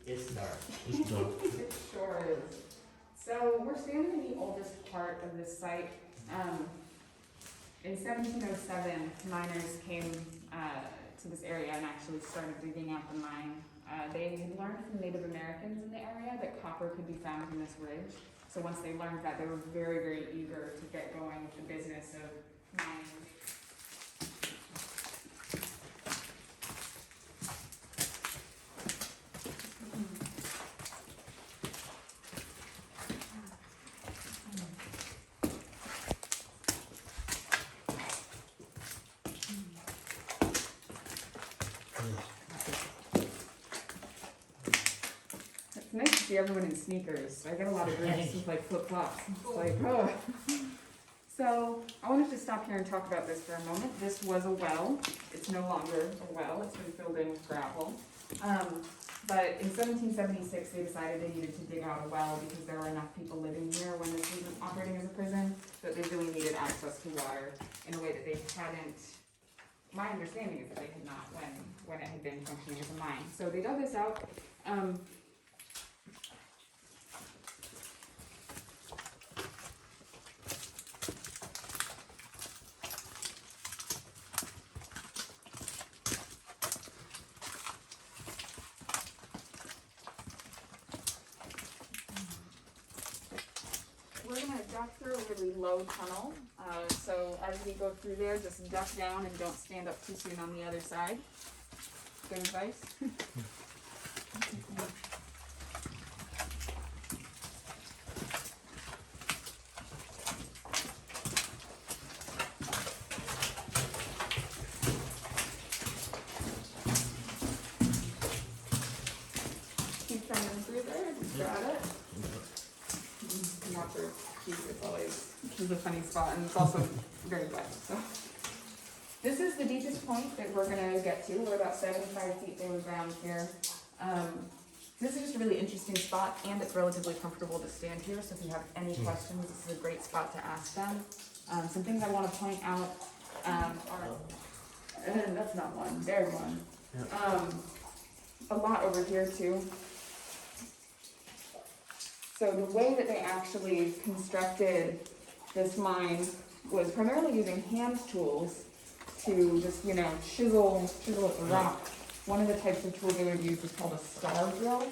It's dark. It's dark. It sure is. So we're standing in the oldest part of this site. In 1707, miners came to this area and actually started digging out the mine. They had learned from Native Americans in the area that copper could be found in this ridge. So once they learned that, they were very, very eager to get going with the business of mining. It's nice to see everyone in sneakers. I get a lot of drinks with like flip flops. It's like, oh. So I wanted to stop here and talk about this for a moment. This was a well. It's no longer a well. It's been filled in with gravel. But in 1776, they decided they needed to dig out a well because there were enough people living here when this was operating as a prison that they really needed access to water in a way that they hadn't. My understanding is that they had not when it had been functioning as a mine. So they dug this out. We're gonna duck through a really low tunnel. So as we go through there, just duck down and don't stand up too soon on the other side. Good advice. Keep coming through there, just got it. Watch her keep, it's always, she's a funny spot, and it's also very wet, so. This is the deepest point that we're gonna get to. We're about 75 feet below ground here. This is just a really interesting spot, and it's relatively comfortable to stand here, so if you have any questions, this is a great spot to ask them. Some things I wanna point out, are, and that's not one, there's one. A lot over here too. So the way that they actually constructed this mine was primarily using hand tools to just, chisel at the rock. One of the types of tools they would use was called a star drill.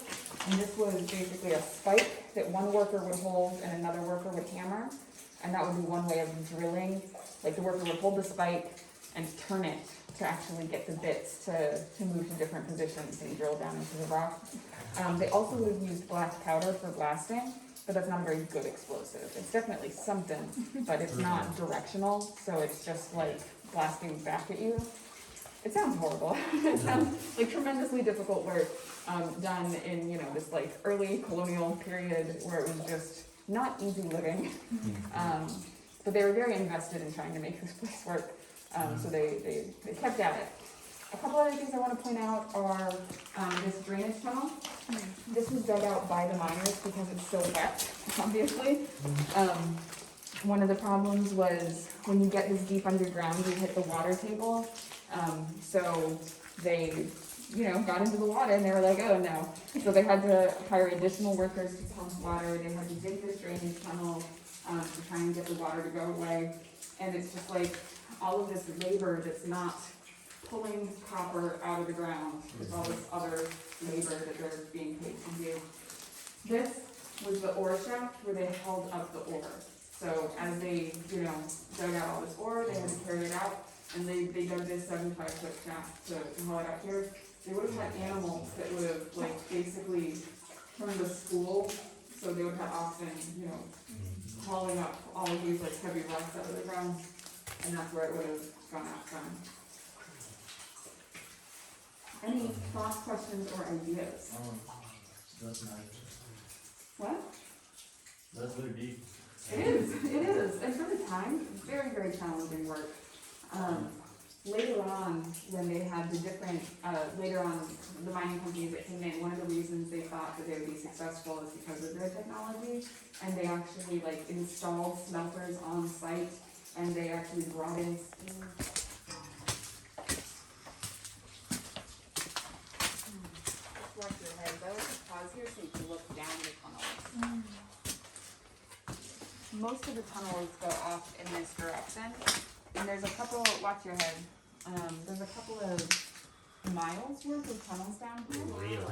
And this was basically a spike that one worker would hold and another worker would hammer. And that would be one way of drilling. Like the worker would hold the spike and turn it to actually get the bits to move to different positions and drill down into the rock. They also would have used black powder for blasting, but that's not a very good explosive. It's definitely something, but it's not directional, so it's just like blasting back at you. It sounds horrible. It sounds like tremendously difficult work done in, this like early colonial period where it was just not easy living. But they were very invested in trying to make this place work, so they kept at it. A couple other things I want to point out are this drainage tunnel. This was dug out by the miners because it's so wet, obviously. One of the problems was when you get this deep underground, you hit the water table. So they, got into the water and they were like, oh no. So they had to hire additional workers to pump water. They had to dig this drainage tunnel to try and get the water to go away. And it's just like all of this labor that's not pulling copper out of the ground with all this other labor that they're being paid to do. This was the ore shaft where they held up the ore. So as they, dug out all this ore, they had to carry it out, and they dug this 75-foot shaft to haul it out here. They would have had animals that would have basically turned the spool, so they would have oxen, hauling up all of these heavy rocks out of the ground, and that's where it would have gone out from. Any thoughts, questions, or ideas? That's nice. What? That's very deep. It is. And for the time, very, very challenging work. Later on, when they had the different, the mining companies that came in, one of the reasons they thought that they would be successful is because of their technology. And they actually installed smelters on site, and they actually brought in steam. Watch your head though. so you can look down the tunnels. Most of the tunnels go off in this direction, and there's a couple, watch your head, there's a couple of miles worth of tunnels down here,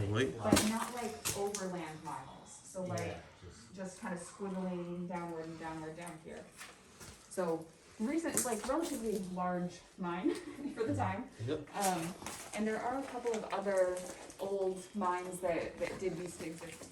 Really? but not like overland miles, so like, Yeah, just kind of squiggling downward and downward down here. So, recent, like relatively large mine for the time. Yep. And there are a couple of other old mines that did used to exist.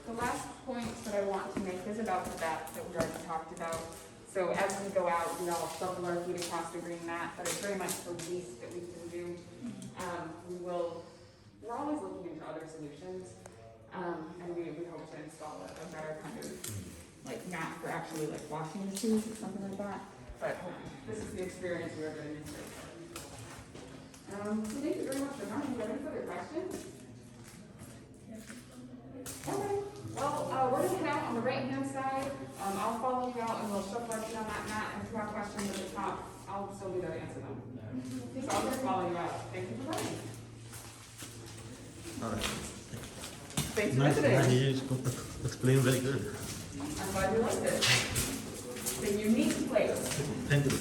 The last point that I want to make is about the vat that we already talked about. So as we go out, we all shuffle our feet across the green mat, that is very much the least that we can do. We're always looking into other solutions, and we hope to install a better kind of like mat for actually like washing the shoes or something like that. But this is the experience we are getting into. So thank you very much for coming. Do you have any further questions? Okay, well, we're gonna head out on the right-hand side. I'll follow you out and we'll shuffle our feet on that mat, and if you have questions at the top, I'll still be there to answer them. So I'll just follow you out. Thank you for coming. Alright. Thanks for Nice. visiting. You explained very good. I'm glad you liked it. It's a unique place. Thank you.